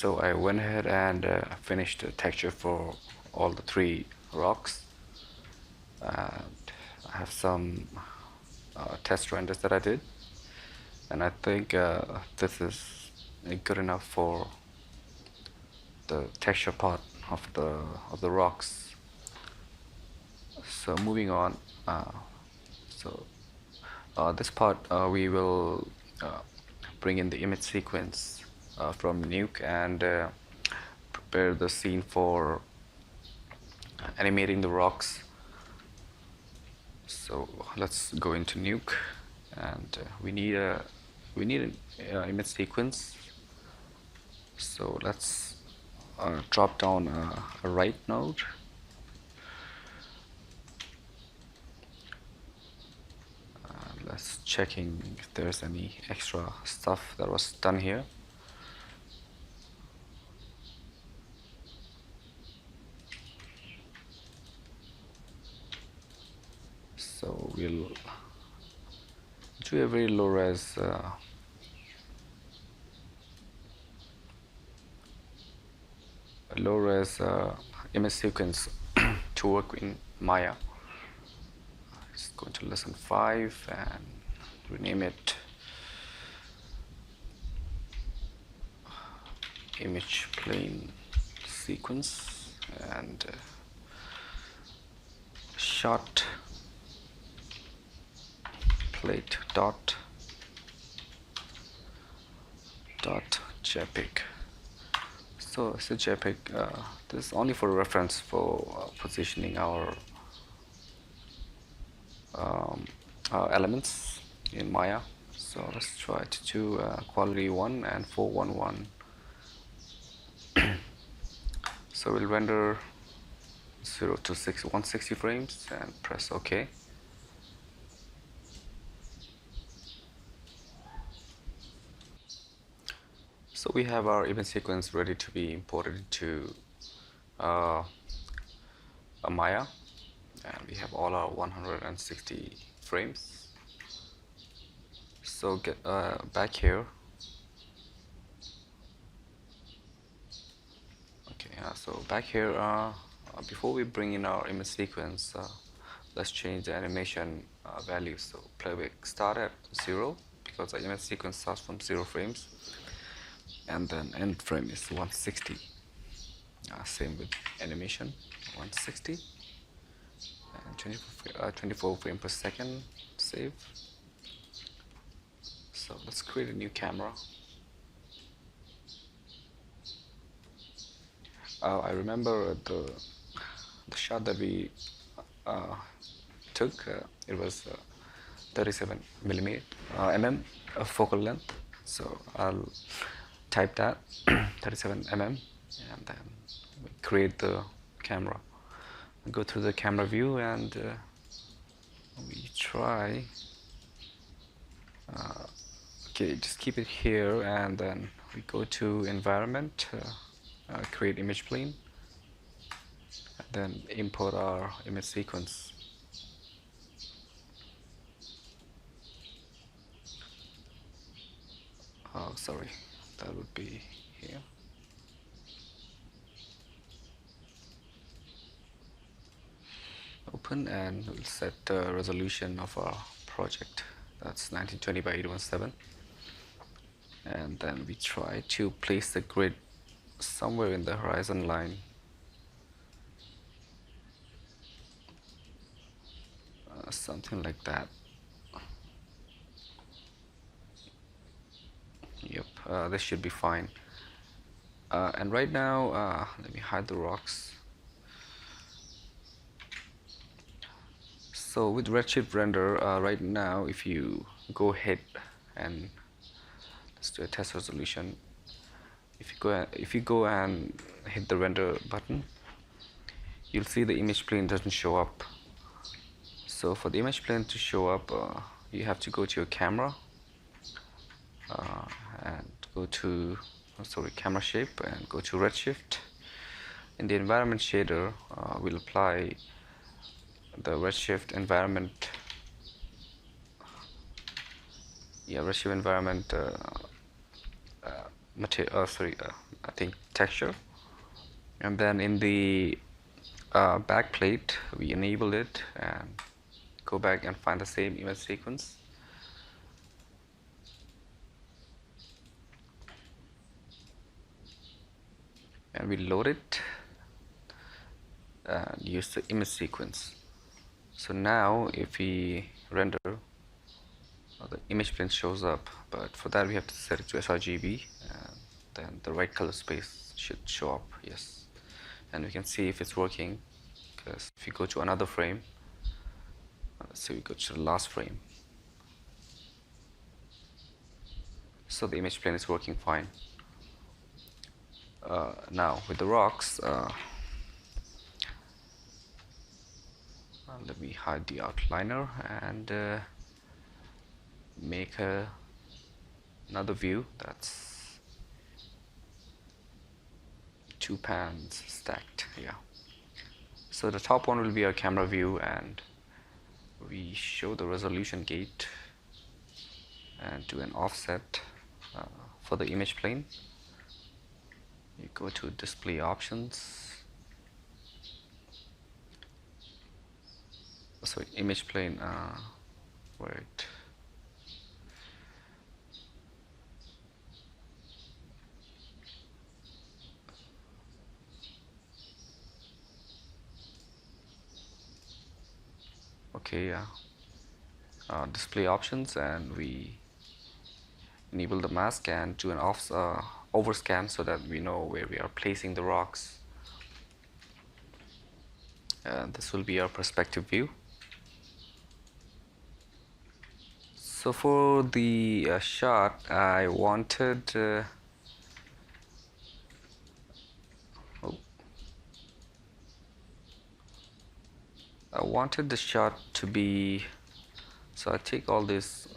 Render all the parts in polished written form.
So I went ahead and finished the texture for all the three rocks, and I have some test renders that I did, and I think this is good enough for the texture part of the rocks. So moving on, so this part we will bring in the image sequence from Nuke and prepare the scene for animating the rocks. So let's go into Nuke, and we need an image sequence. So let's drop down a right node. Let's checking if there's any extra stuff that was done here. So we'll do a very low res image sequence to work in Maya. Just go to lesson 5 and rename it image plane sequence, and shot plate dot JPEG. So it's a JPEG. This is only for reference for positioning our elements in Maya. So let's try to do quality 1 and 411. So we'll render 0 to 160 frames and press OK. So we have our event sequence ready to be imported into a Maya, and we have all our 160 frames. So get back here. Okay, so back here, before we bring in our image sequence, let's change the animation value. So playback start at 0 because the image sequence starts from 0 frames, and then end frame is 160. Same with animation, 160 and 24 frames per second. Save. So let's create a new camera. I remember the shot that we took. It was 37 mm focal length. So I'll type that 37 mm, and then we create the camera. We go through the camera view and we try. Okay, just keep it here, and then we go to environment, create image plane, and then import our image sequence. Oh, sorry, that would be here. Open, and we'll set the resolution of our project. That's 1920 by 817. And then we try to place the grid somewhere in the horizon line. Something like that. Yep, this should be fine. And right now, let me hide the rocks. So with Redshift render, right now, if you go ahead and let's do a test resolution. If you go and hit the render button, you'll see the image plane doesn't show up. So for the image plane to show up, you have to go to your camera and go to camera shape and go to Redshift. In the environment shader, we'll apply the Redshift environment. Redshift environment material, I think texture. And then in the back plate, we enable it and go back and find the same image sequence. And we load it and use the image sequence. So now if we render, the image plane shows up, but for that we have to set it to sRGB, and then the right color space should show up, yes. And we can see if it's working, because if you go to another frame, let's say we go to the last frame, so the image plane is working fine. Now with the rocks, let me hide the outliner and make another view that's 2 pans stacked. Yeah. So the top one will be our camera view, and we show the resolution gate and do an offset for the image plane. You go to display options. Sorry, image plane. Wait. Okay, yeah. Display options, and we enable the mask and do an overscan so that we know where we are placing the rocks. And this will be our perspective view. So for the shot, I wanted I wanted the shot to be, so I take all these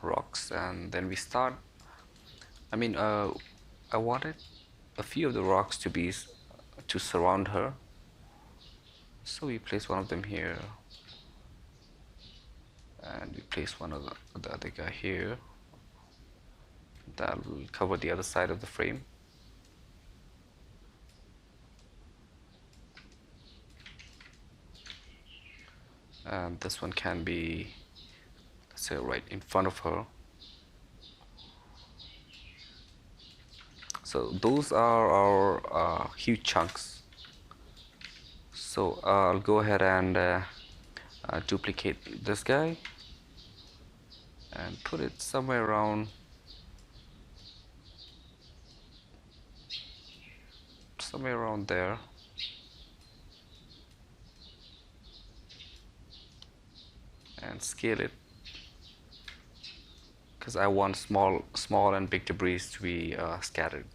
rocks, and then we start. I wanted a few of the rocks to be to surround her, so we place one of them here, and we place one of the other guy here. That will cover the other side of the frame. And this one can be, let's say, right in front of her. So those are our huge chunks. So I'll go ahead and duplicate this guy and put it somewhere around there. And scale it, because I want small and big debris to be scattered,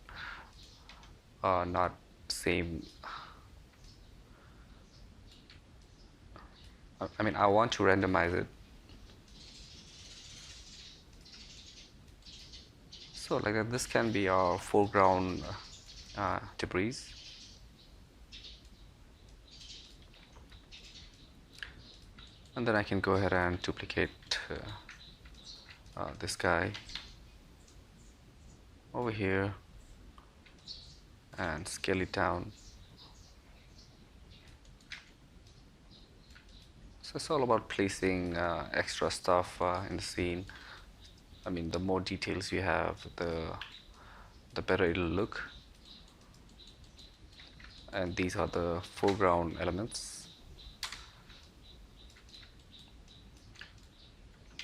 not same. I want to randomize it. So like that, this can be our foreground debris. And then I can go ahead and duplicate this guy over here and scale it down. So it's all about placing extra stuff in the scene. The more details you have, the better it'll look. And these are the foreground elements.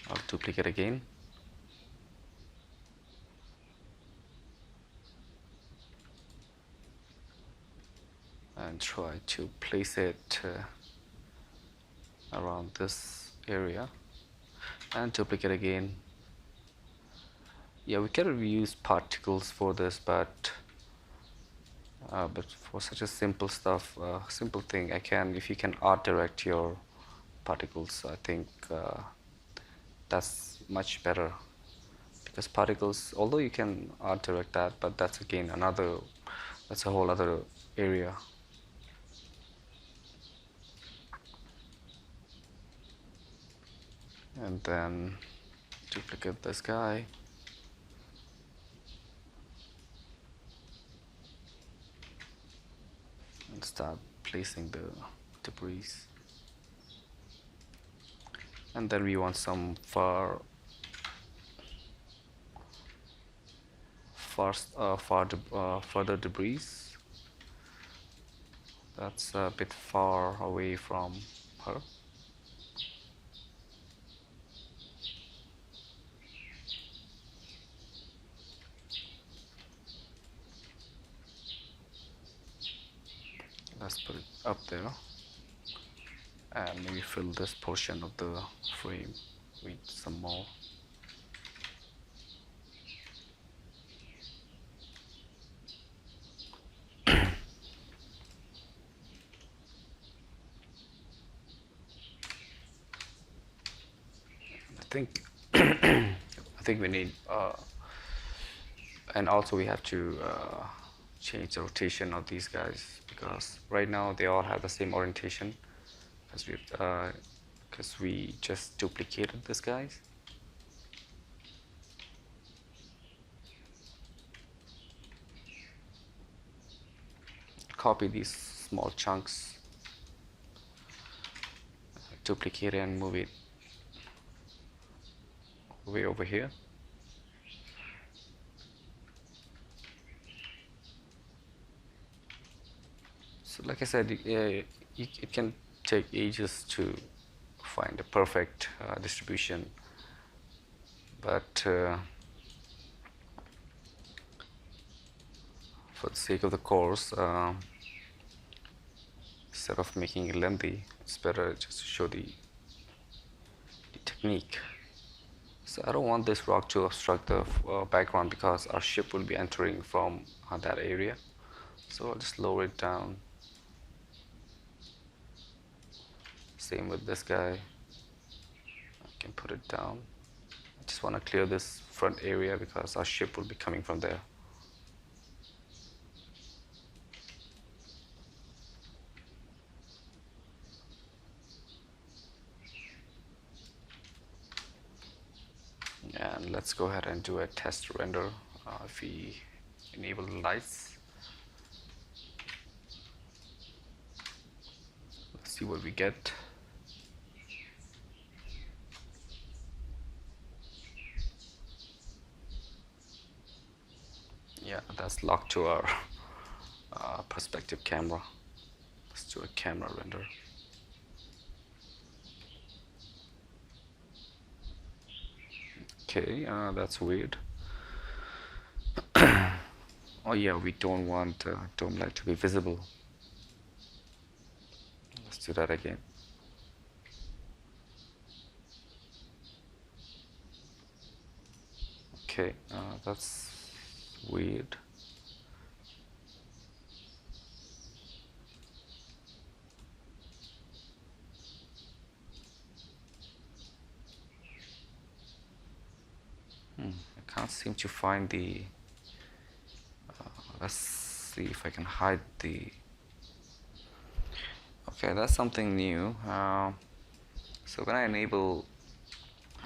I'll duplicate again. And try to place it around this area. And duplicate again. Yeah, we can use particles for this, but for such a simple thing, if you can art direct your particles, I think that's much better. Because particles, although you can art direct that, but that's again that's a whole other area. And then duplicate this guy. start placing the debris. And then we want some further debris that's a bit far away from her. Let's put it up there and maybe fill this portion of the frame with some more. I think we need and also we have to change the rotation of these guys, because right now they all have the same orientation because we just duplicated this guys. Copy these small chunks, duplicate it and move it way over here. So like I said, it can take ages to find a perfect distribution, but for the sake of the course, instead of making it lengthy, it's better just to show the technique. So I don't want this rock to obstruct the background, because our ship will be entering from that area. So I'll just lower it down. Same with this guy. I can put it down. I just want to clear this front area because our ship will be coming from there. And let's go ahead and do a test render if we enable the lights. Let's see what we get. Yeah, that's locked to our perspective camera. Let's do a camera render. Okay, that's weird. Oh yeah, we don't want dome light to be visible. Let's do that again. Okay, that's weird. I can't seem to find the let's see if I can hide the. Okay, that's something new. So when I enable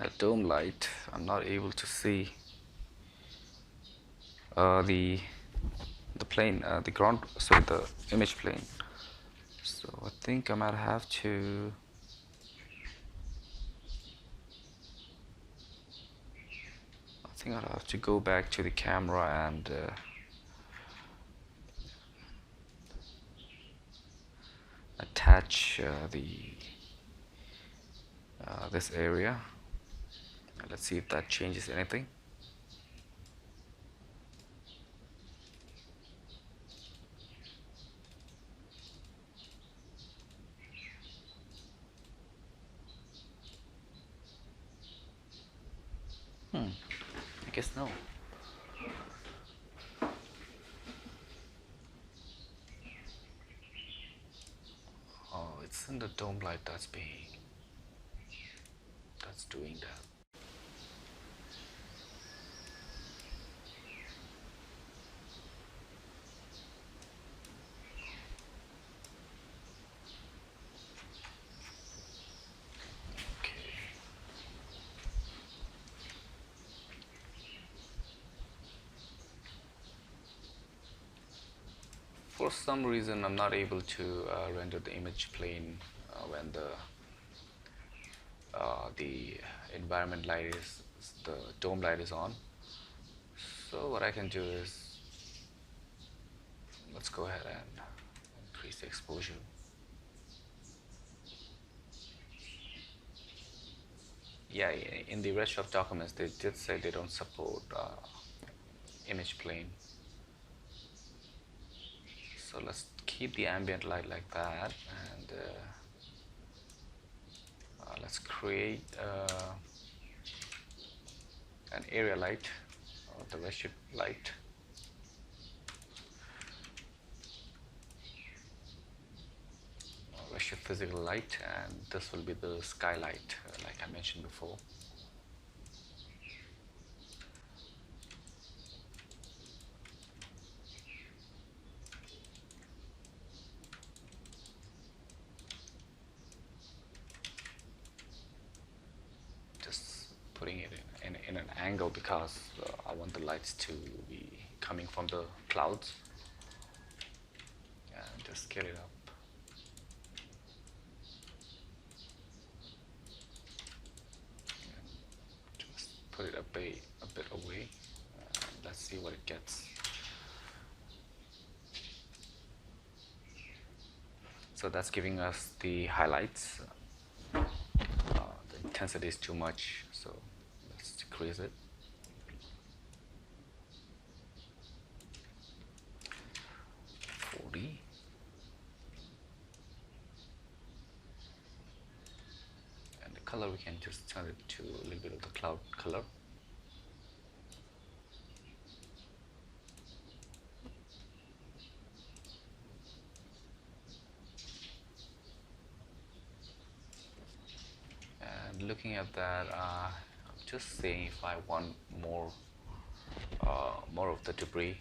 a dome light, I'm not able to see the plane, the ground, sorry, the image plane. So I think I might have to. I think I'll have to go back to the camera and attach this area. Let's see if that changes anything. I guess no. Oh, it's in the dome light that's doing that. For for some reason I'm not able to render the image plane when the environment light is, the dome light is on. So what I can do is, let's go ahead and increase the exposure. Yeah, in the Redshift documents they did say they don't support image plane. So let's keep the ambient light like that, and let's create an area light, or the Redshift light. Redshift physical light, and this will be the skylight, like I mentioned before. Just putting it in an angle because I want the lights to be coming from the clouds. And just scale it up. Just put it a bit away. Let's see what it gets. So that's giving us the highlights. The intensity is too much, so let's decrease it. And the color, we can just turn it to a little bit of the cloud color. And looking at that, I'm just saying if I want more of the debris,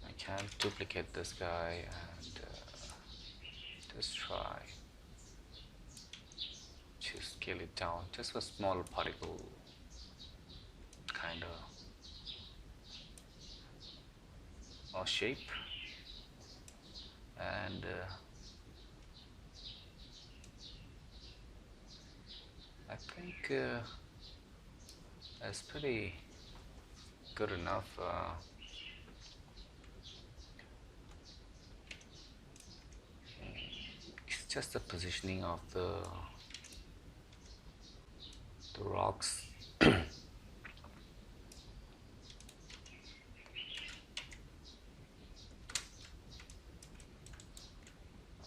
I can duplicate this guy and just try to scale it down, just a small particle kind of or shape, and I think it's pretty good enough. It's just the positioning of the rocks. I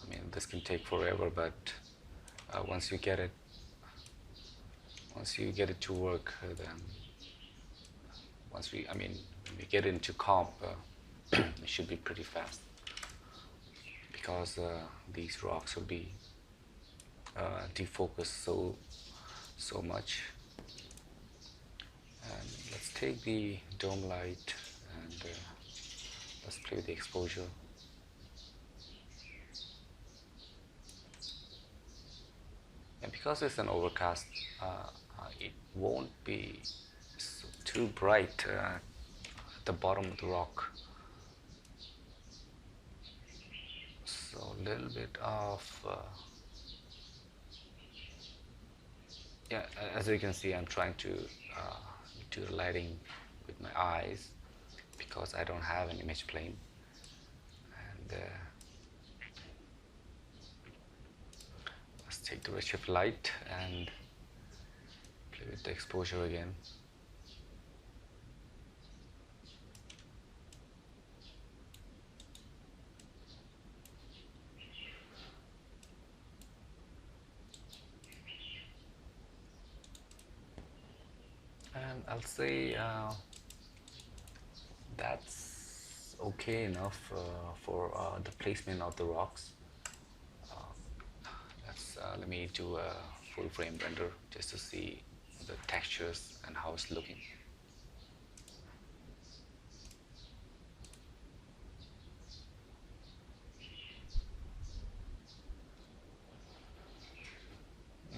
mean, this can take forever, but once you get it to work, then when we get into comp, it should be pretty fast, because these rocks will be defocused so much. And let's take the dome light and let's play with the exposure. And because it's an overcast, it won't be too bright at the bottom of the rock. So a little bit of yeah, as you can see, I'm trying to do the lighting with my eyes because I don't have an image plane. And let's take the redshift light and play with the exposure again. And I'll say that's okay enough for the placement of the rocks. Let me do a full frame render just to see the textures and how it's looking.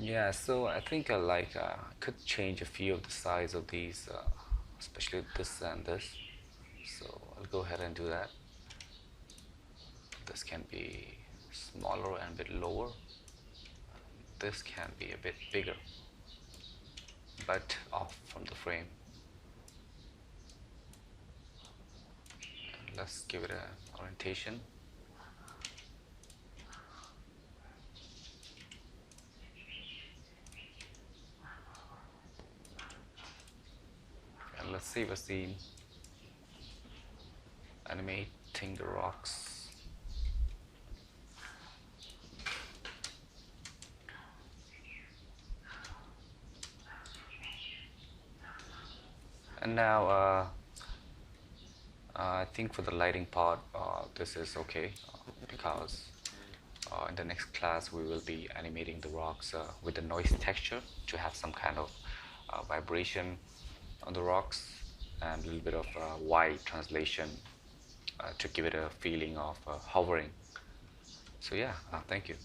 Yeah, so I think I could change a few of the size of these, especially this and this. So I'll go ahead and do that. This can be smaller and a bit lower. This can be a bit bigger, but off from the frame. And let's give it an orientation. And let's save a scene, animating the rocks. And now I think for the lighting part, this is okay because in the next class we will be animating the rocks with the noise texture to have some kind of vibration on the rocks and a little bit of white translation to give it a feeling of hovering. So yeah, thank you.